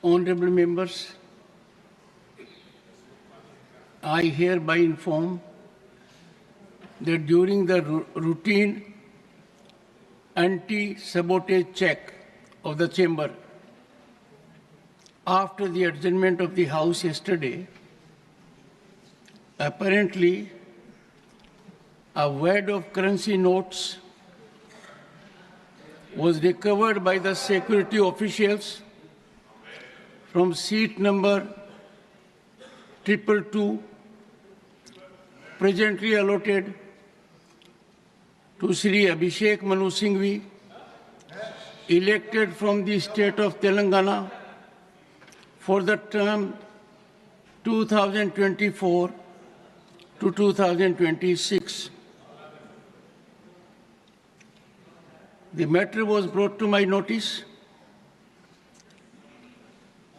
Honorable members, I hereby inform that during the routine anti-sabotage check of the chamber after the adjournment of the House yesterday, apparently a wad of currency notes was recovered by the security officials from seat number 222, presently allotted to Sri Abhishek Manu Singhvi, elected from the state of Telangana for the term 2024 to 2026. The matter was brought to my notice,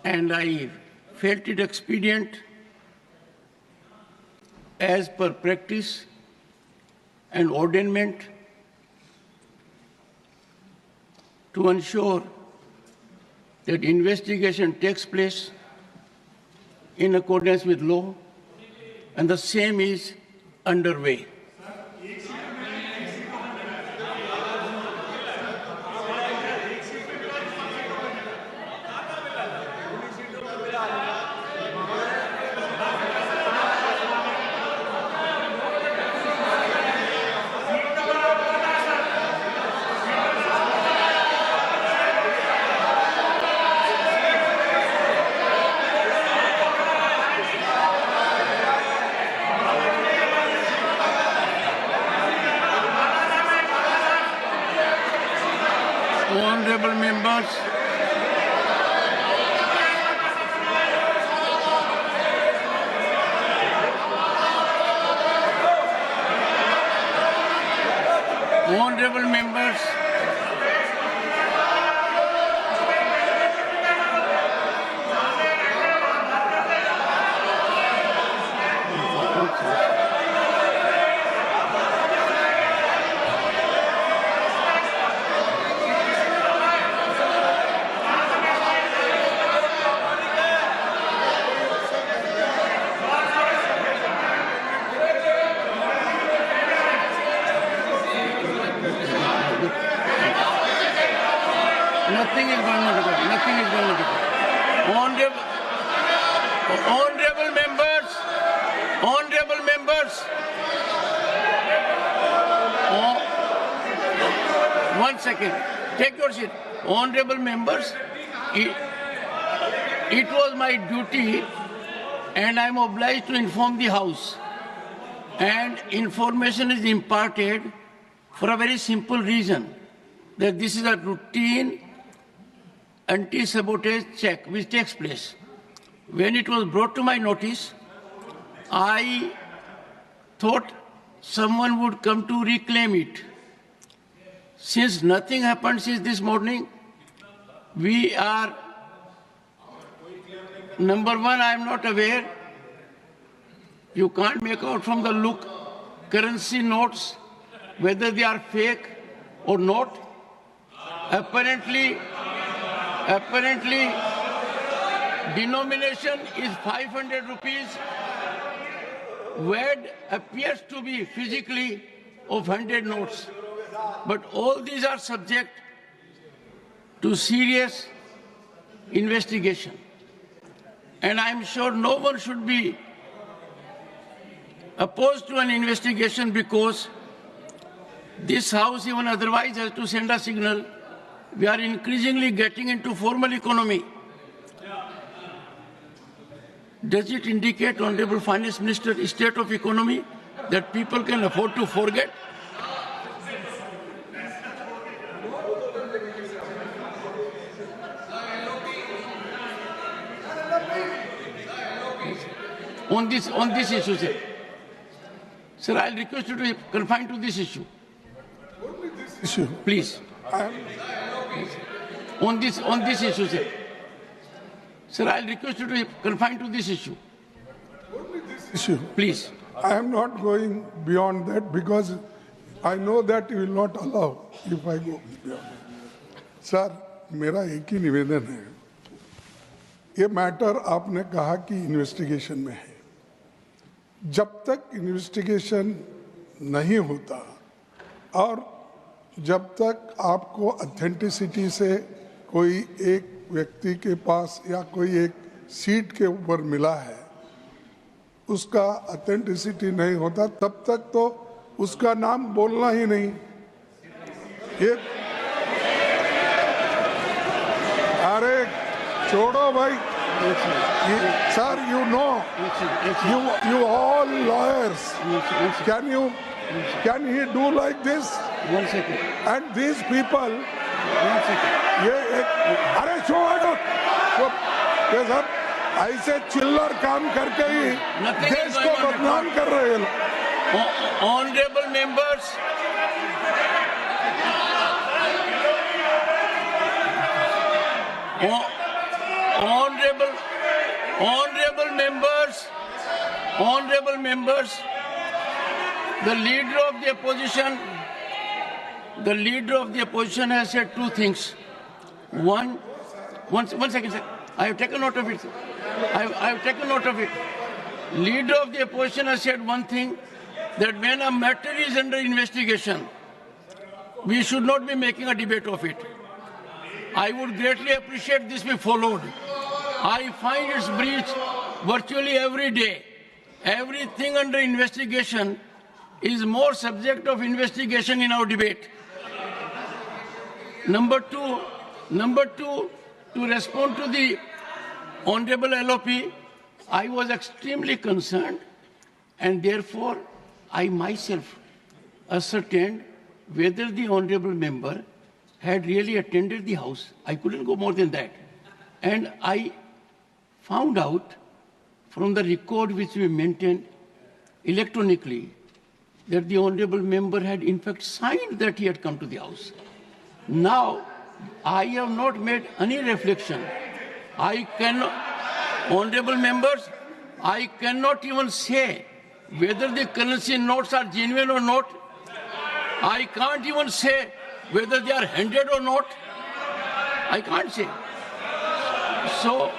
and I felt it expedient, as per practice and ordainment, to ensure that investigation takes place in accordance with law, and the same is underway. Honorable members, honorable members, nothing is going on record. Nothing is going on record. Honorable members, honorable members. One second. Take your seat. Honorable members, it was my duty, and I am obliged to inform the House. And information is imparted for a very simple reason, that this is a routine anti-sabotage check which takes place. When it was brought to my notice, I thought someone would come to reclaim it. Since nothing happened since this morning, we are, number one, I am not aware. You can't make out from the look currency notes whether they are fake or not. Apparently, denomination is 500 rupees. Word appears to be physically of 100 notes. But all these are subject to serious investigation. And I'm sure no one should be opposed to an investigation, because this House, even otherwise, has to send a signal. We are increasingly getting into formal economy. Does it indicate, Honorable Finance Minister, state of economy that people can afford to forget? On this issue, sir. Sir, I'll request you to confine to this issue. Only this issue. Please. On this issue, sir. Sir, I'll request you to confine to this issue. Only this issue. Please. I am not going beyond that, because I know that you will not allow if I go beyond. Sir, मेरा एक ही निवेदन है ये matter आपने कहा कि investigation में है। जब तक इन्वेस्टिगेशन नहीं होता और जब तक आपको ऑथेंटिसिटी से कोई एक व्यक्ति के पास या कोई एक सीट के ऊपर मिला है, उसका ऑथेंटिसिटी नहीं होता, तब तक तो उसका नाम बोलना ही नहीं। ये अरे छोड़ो भाई sir, you know, you all lawyers, can he do like this? 1 second. And these people, 1 second. ये एक अरे छोड़ो, ये सब ऐसे चिल्लर काम करके ही Nothing is देश going को on बदनाम कर रहे हैं लोग। Honorable members, honorable members, the leader of the opposition has said two things. One second, sir. I have taken note of it. I have taken note of it. Leader of the opposition has said one thing, that when a matter is under investigation, we should not be making a debate of it. I would greatly appreciate this be followed. I find its breach virtually every day. Everything under investigation is more subject of investigation in our debate. Number two, to respond to the Honorable LOP, I was extremely concerned, and therefore I myself ascertained whether the Honorable member had really attended the House. I couldn't go more than that. And I found out from the record which we maintained electronically that the Honorable member had in fact signed that he had come to the House. Now, I have not made any reflection. I cannot, Honorable members, I cannot even say whether the currency notes are genuine or not. I can't even say whether they are handed or not. I can't say. So,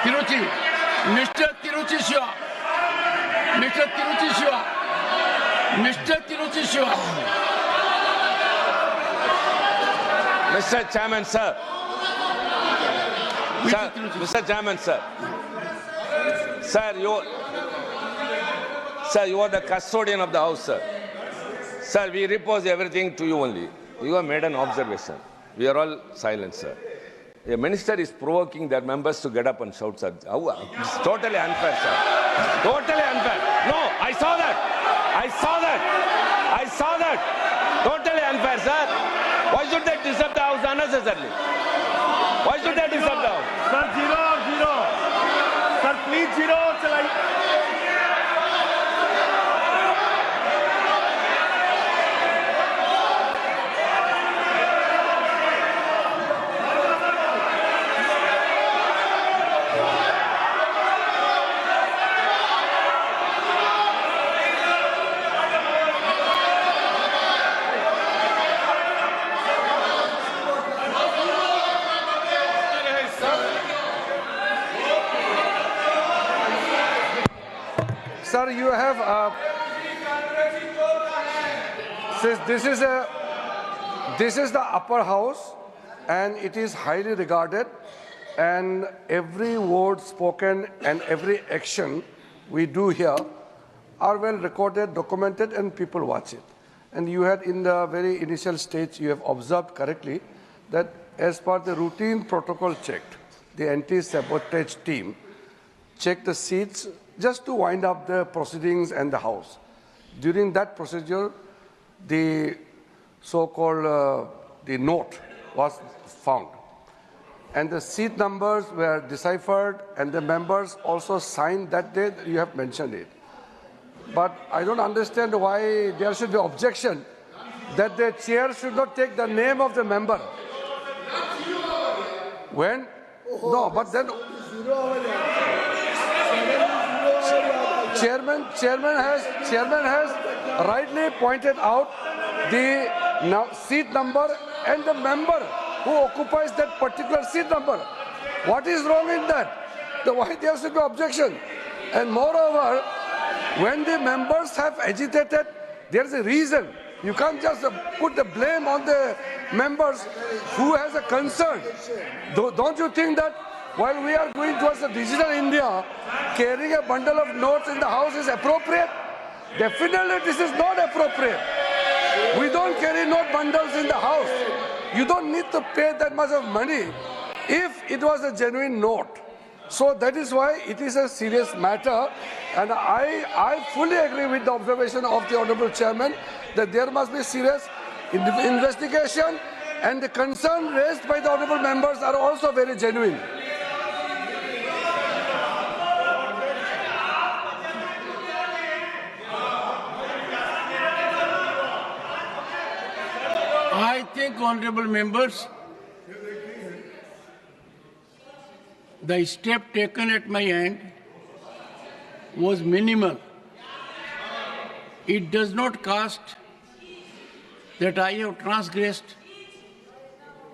Tiruchi, Mr. Tiruchi Shiva, Mr. Tiruchi Shiva, Mr. Tiruchi Shiva. Mr. Chairman, sir. Sir, Mr. Chairman, sir. Sir, you are the custodian of the House, sir. Sir, we repose everything to you only. You have made an observation. We are all silent, sir. A minister is provoking their members to get up and shout, sir. It's totally unfair, sir. Totally unfair. No, I saw that. I saw that. I saw that. Totally unfair, sir. Why should they disturb the House unnecessarily? Why should they disturb the House? Sir, zero. Sir, please zero. Sir, you have this is the upper house, and it is highly regarded, and every word spoken and every action we do here are well recorded, documented, and people watch it. And you had in the very initial stage, you have observed correctly that as per the routine protocol checked, the anti-sabotage team checked the seats just to wind up the proceedings and the House. During that procedure, the so-called the note was found. And the seat numbers were deciphered, and the members also signed that day. You have mentioned it. But I don't understand why there should be objection that the chair should not take the name of the member when no, but then chairman has rightly pointed out the seat number and the member who occupies that particular seat number. What is wrong in that? Why there should be objection? And moreover, when the members have agitated, there is a reason. You can't just put the blame on the members who has a concern. Don't you think that while we are going towards a digital India, carrying a bundle of notes in the house is appropriate? Definitely this is not appropriate. We don't carry note bundles in the house. You don't need to pay that much of money if it was a genuine note. So that is why it is a serious matter, and I fully agree with the observation of the Honorable Chairman that there must be serious investigation, and the concern raised by the Honorable members are also very genuine. I think, honorable members, the step taken at my end was minimal. It does not cast that I have transgressed.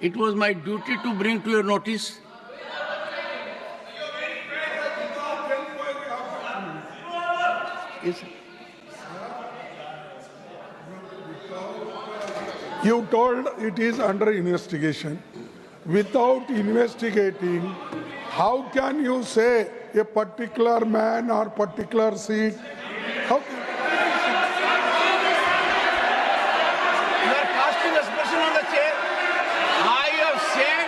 It was my duty to bring to your notice. Yes. You told it is under investigation. Without investigating, how can you say a particular man or particular seat? How can... You are casting aspersion on the chair. I have said,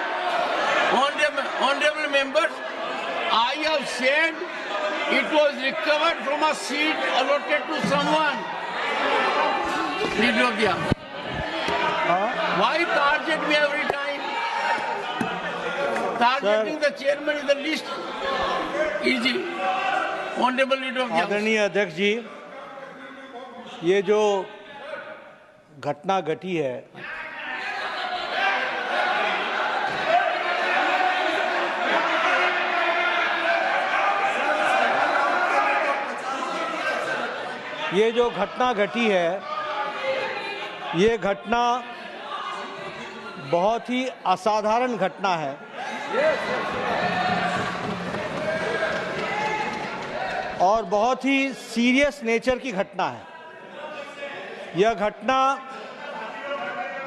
honorable members, I have said it was recovered from a seat allotted to someone. Leader of the House. Why target me every time? Targeting the chairman is the least easy. Honorable Leader of the House. आदरणीय अध्यक्ष जी, ये जो घटना घटी है, ये घटना बहुत ही असाधारण घटना है और बहुत ही सीरियस नेचर की घटना है। यह घटना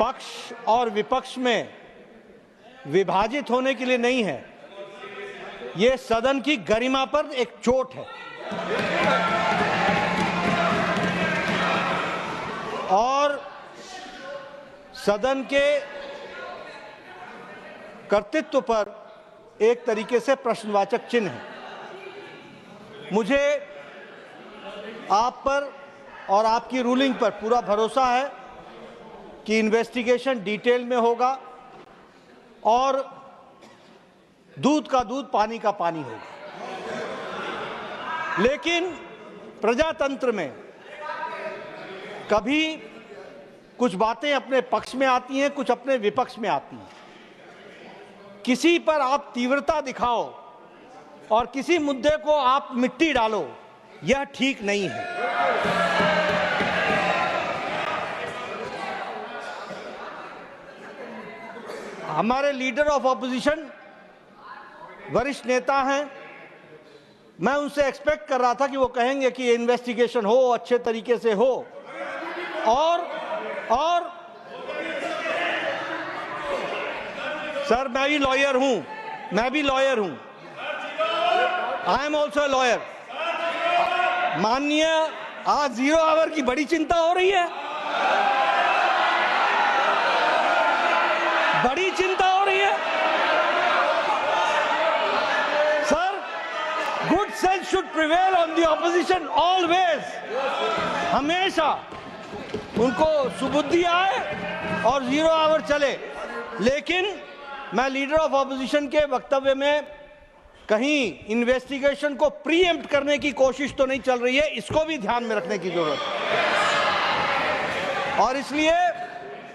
पक्ष और विपक्ष में विभाजित होने के लिए नहीं है, ये सदन की गरिमा पर एक चोट है और सदन के कर्तृत्व पर एक तरीके से प्रश्नवाचक चिन्ह है। मुझे आप पर और आपकी रूलिंग पर पूरा भरोसा है कि इन्वेस्टिगेशन डिटेल में होगा और दूध का दूध पानी का पानी होगा, लेकिन प्रजातंत्र में कभी कुछ बातें अपने पक्ष में आती हैं, कुछ अपने विपक्ष में आती हैं। किसी पर आप तीव्रता दिखाओ और किसी मुद्दे को आप मिट्टी डालो, यह ठीक नहीं है। हमारे लीडर ऑफ ऑपोजिशन वरिष्ठ नेता हैं, मैं उनसे एक्सपेक्ट कर रहा था कि वो कहेंगे कि इन्वेस्टिगेशन हो, अच्छे तरीके से हो और सर मैं भी लॉयर हूं, I am also a lawyer. माननीय, आज 0 आवर की बड़ी चिंता हो रही है, बड़ी चिंता हो रही है। Sir, good sense should prevail on the opposition always. हमेशा उनको सुबुद्धि आए और 0 आवर चले, लेकिन मैं लीडर ऑफ ऑपोजिशन के वक्तव्य में कहीं इन्वेस्टिगेशन को प्रीएम्प्ट करने की कोशिश तो नहीं चल रही है, इसको भी ध्यान में रखने की जरूरत है। और इसलिए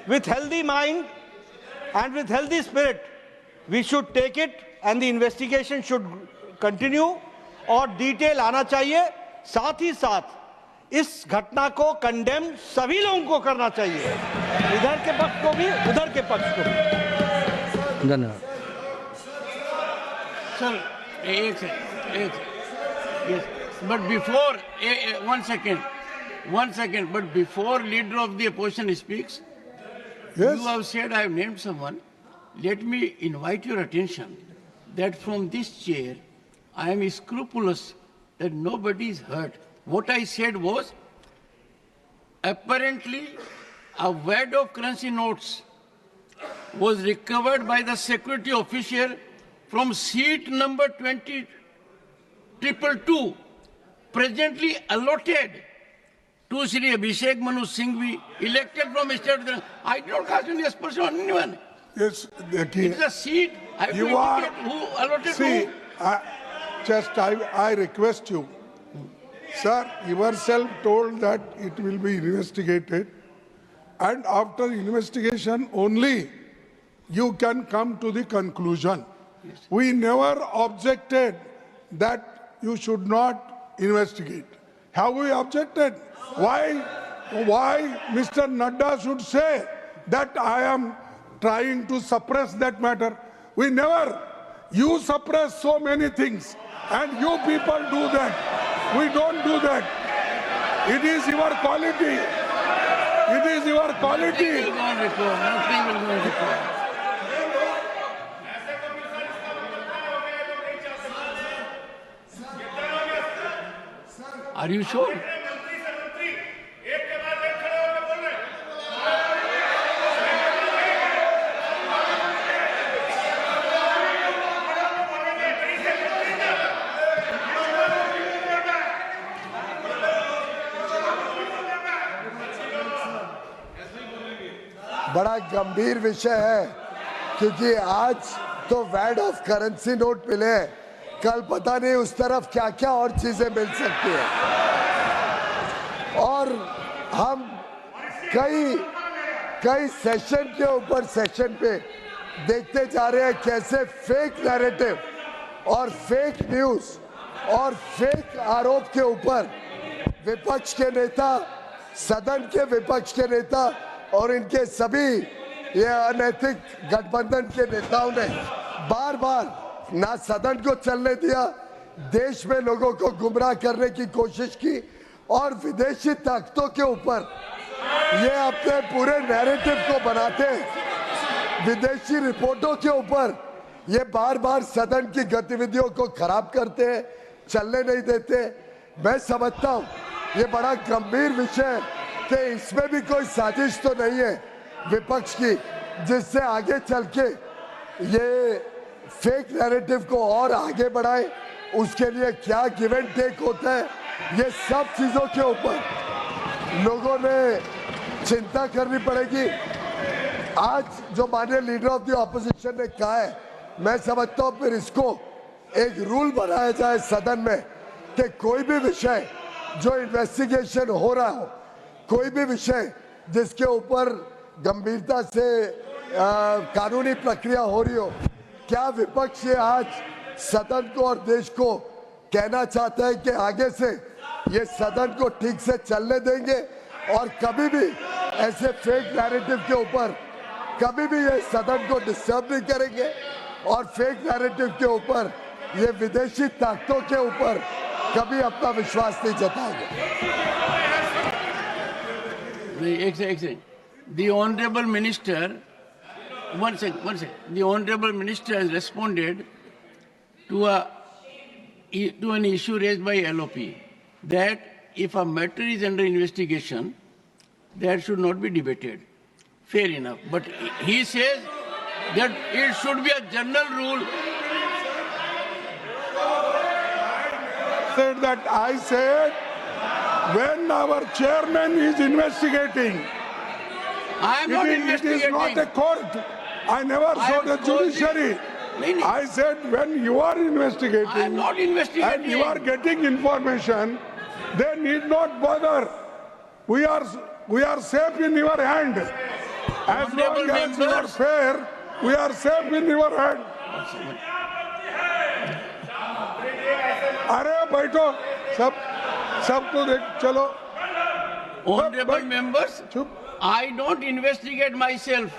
with healthy mind and with healthy spirit we should take it and the investigation should continue और डिटेल आना चाहिए. साथ ही साथ इस घटना को कंडेम सभी लोगों को करना चाहिए, इधर के पक्ष को भी उधर के पक्ष को भी. धन्यवाद. Sir, yes. But before, one second. But before leader of the opposition speaks, Yes. you have said I have named someone. Let me invite your attention that from this chair, I am scrupulous that nobody is hurt. What I said was, apparently, a wad of currency notes was recovered by the security official from seat number 20222, presently allotted to Sri Abhishek Manu Singhvi, elected from state. I don't cast any aspersion on anyone. Yes, देखिए. It's a seat. I have to You are, indicate who allotted see, who. I request you, sir, yourself told that it will be investigated, and after investigation only you can come to the conclusion. We never objected that you should not investigate. Have we objected? Why Mr. Nadda should say that I am trying to suppress that matter? We never. You suppress so many things, and you people do that. We don't do that. It is your quality. It is your quality. Nothing will go on record. Nothing will go on record. Are you sure? बड़ा गंभीर विषय है, क्योंकि आज तो वैड of currency note मिले हैं, कल पता नहीं उस तरफ क्या क्या और चीजें मिल सकती हैं. और हम कई सेशन के ऊपर सेशन पे देखते जा रहे हैं कैसे फेक नैरेटिव और फेक न्यूज और फेक आरोप के ऊपर विपक्ष के नेता, सदन के विपक्ष के नेता और इनके सभी ये अनैतिक गठबंधन के नेताओं ने बार बार ना सदन को चलने दिया, देश में लोगों को गुमराह करने की कोशिश की और विदेशी ताकतों के ऊपर ये अपने पूरे नैरेटिव को बनाते हैं. विदेशी रिपोर्टों के ऊपर ये बार बार सदन की गतिविधियों को खराब करते हैं, चलने नहीं देते. मैं समझता हूँ ये बड़ा गंभीर विषय है कि इसमें भी कोई साजिश तो नहीं है विपक्ष की, जिससे आगे चल के ये फेक नैरेटिव को और आगे बढ़ाए. उसके लिए क्या गिव एंड टेक होता है, ये सब चीजों के ऊपर लोगों ने चिंता करनी पड़ेगी. आज जो माननीय लीडर ऑफ द ऑपोजिशन ने कहा है, मैं समझता हूँ फिर इसको एक रूल बनाया जाए सदन में कि कोई भी विषय जो इन्वेस्टिगेशन हो रहा हो, कोई भी विषय जिसके ऊपर गंभीरता से कानूनी प्रक्रिया हो रही हो, क्या विपक्ष ये आज सदन को और देश को कहना चाहता है कि आगे से ये सदन को ठीक से चलने देंगे और कभी भी ऐसे फेक नैरेटिव के ऊपर कभी भी ये सदन को डिस्टर्ब नहीं करेंगे और फेक नैरेटिव के ऊपर ये विदेशी ताकतों के ऊपर कभी अपना विश्वास नहीं जताएंगे. The Honorable Minister, one second. The Honorable Minister has responded to an issue raised by LOP that if a matter is under investigation, that should not be debated. Fair enough. But he says that it should be a general rule. I said when our chairman is investigating, I am not it investigating. is not a court. I never saw the judiciary. I said when you are investigating, I am not investigating. and you are getting information, they need not bother. We are safe in your hand. As long as you are fair, We are safe in your hand. अरे बैठो सबको देख चलो. Honorable but- members, चुप. I don't investigate myself.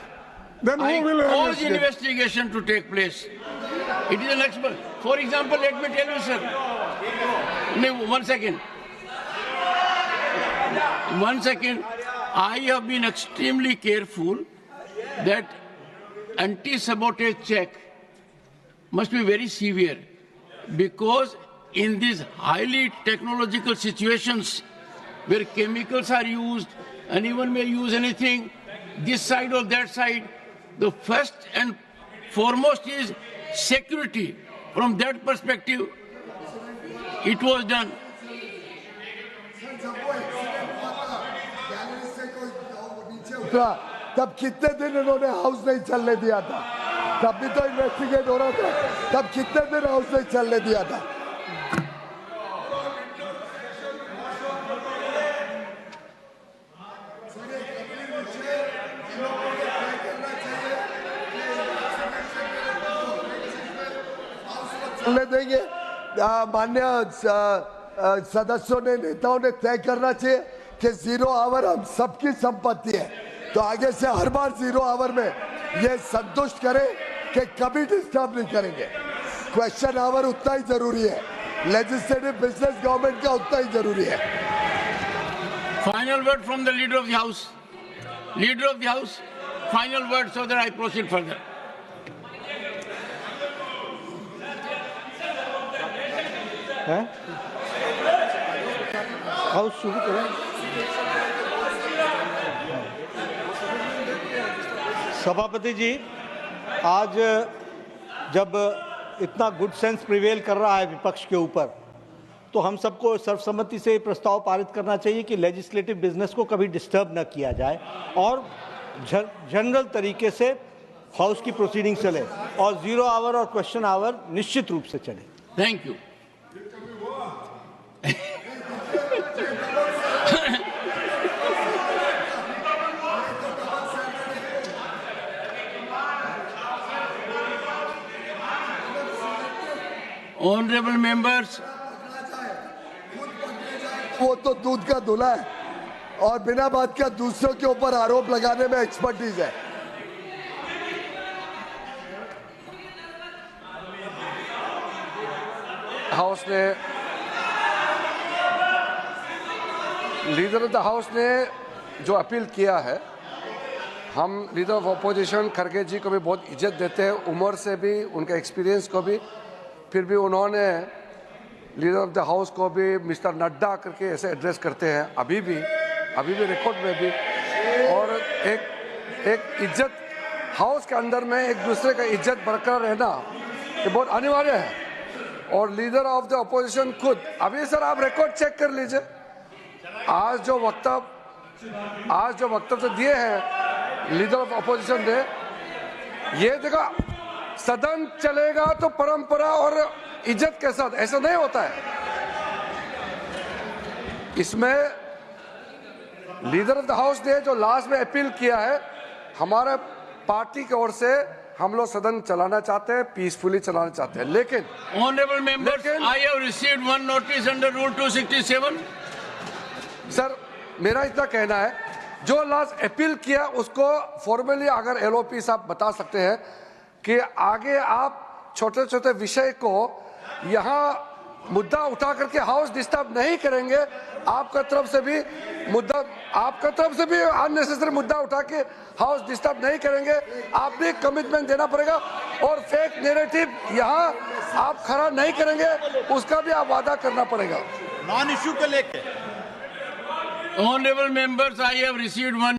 Then I who will cause investigate? investigation to take place. It is an expert. For example, let me tell you, sir. No, 1 second. 1 second. I have been extremely careful that anti-sabotage check must be very severe, because in these highly technological situations where chemicals are used, anyone may use anything, this side or that side, the first and foremost is security. From that perspective, it was done. तब कितने दिन इन्होंने house नहीं चलने दिया था? तब भी तो इन्वेस्टिगेट हो रहा था. तब कितने दिन हाउस नहीं चलने दिया था? चलने देंगे? मान्य सदस्यों ने, नेताओं ने तय करना चाहिए कि 0 आवर हम सबकी संपत्ति है, तो आगे से हर बार 0 आवर में ये संतुष्ट करें कि कभी डिस्टर्ब नहीं करेंगे. क्वेश्चन आवर उतना ही जरूरी है, लेजिस्लेटिव बिजनेस गवर्नमेंट का उतना ही जरूरी है. Final word from the Leader of the House. Leader of the House, final word so that I proceed further. House शुरू करें. सभापति जी, आज जब इतना गुड सेंस प्रिवेल कर रहा है विपक्ष के ऊपर, तो हम सबको सर्वसम्मति से प्रस्ताव पारित करना चाहिए कि लेजिस्लेटिव बिजनेस को कभी डिस्टर्ब न किया जाए और जनरल तरीके से हाउस की प्रोसीडिंग चले और 0 आवर और क्वेश्चन आवर निश्चित रूप से चले. Thank you. Honorable members, वो तो दूध का धुला है और बिना बात का दूसरों के ऊपर आरोप लगाने में एक्सपर्टीज है. हाउस ने, लीडर ऑफ द हाउस ने जो अपील किया है, हम लीडर ऑफ अपोजिशन खड़गे जी को भी बहुत इज्जत देते हैं, उम्र से भी, उनके एक्सपीरियंस को भी. फिर भी उन्होंने लीडर ऑफ द हाउस को भी मिस्टर नड्डा करके ऐसे एड्रेस करते हैं, अभी भी रिकॉर्ड में भी. और एक इज्जत हाउस के अंदर में एक दूसरे का इज्जत बरकरार रहना ये बहुत अनिवार्य है. और लीडर ऑफ द अपोजिशन खुद, अभी सर आप रिकॉर्ड चेक कर लीजिए, आज जो वक्तव्य दिए हैं लीडर ऑफ अपोजिशन ने, ये देखो सदन चलेगा तो परंपरा और इज्जत के साथ, ऐसा नहीं होता है. इसमें लीडर ऑफ द हाउस ने जो लास्ट में अपील किया है, हमारे पार्टी की ओर से हम लोग सदन चलाना चाहते हैं, पीसफुली चलाना चाहते हैं. लेकिन honorable members, I have received one notice under Rule 267. Sir मेरा इतना कहना है, जो लास्ट अपील किया उसको फॉर्मली अगर एलओपी साहब बता सकते हैं कि आगे आप छोटे छोटे विषय को यहाँ मुद्दा उठा करके हाउस डिस्टर्ब नहीं करेंगे. आपका तरफ से भी अननेसेसरी मुद्दा उठा के हाउस डिस्टर्ब नहीं करेंगे. आप भी कमिटमेंट देना पड़ेगा और फेक नैरेटिव यहाँ आप खड़ा नहीं करेंगे, उसका भी आप वादा करना पड़ेगा. नॉन इश्यू को लेके Honorable members, I have received one